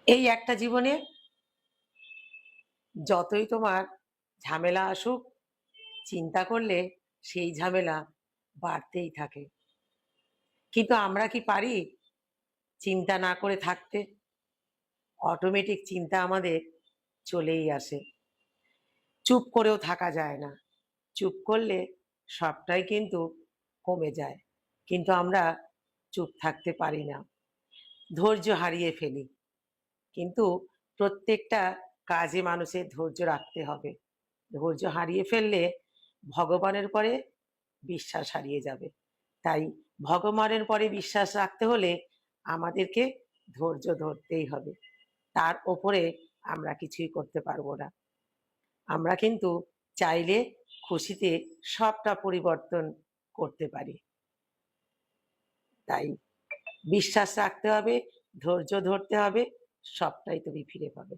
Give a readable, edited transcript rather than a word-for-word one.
এই একটা জীবনে যতই তোমার ঝামেলা আসুক, চিন্তা করলে সেই ঝামেলা বাড়তেই থাকে। কিন্তু আমরা কি পারি চিন্তা না করে থাকতে? অটোমেটিক চিন্তা আমাদের চলেই আসে। চুপ করেও থাকা যায় না। চুপ করলে সবটাই কিন্তু কমে যায়। কিন্তু আমরা চুপ থাকতে পারি না। ধৈর্য হারিয়ে ফেলি। কিন্তু প্রত্যেকটা কাজে মানুষের ধৈর্য রাখতে হবে। ধৈর্য হারিয়ে ফেললে ভগবানের পরে বিশ্বাস হারিয়ে যাবে। তাই ভগবানের পরে বিশ্বাস রাখতে হলে আমাদেরকে ধৈর্য ধরতেই হবে। তার ওপরে আমরা কিছুই করতে পারবো না। আমরা কিন্তু চাইলে খুশিতে সবটা পরিবর্তন করতে পারি। তাই বিশ্বাস রাখতে হবে, ধৈর্য ধরতে হবে, সবটাই তুমি ফিরে পাবে।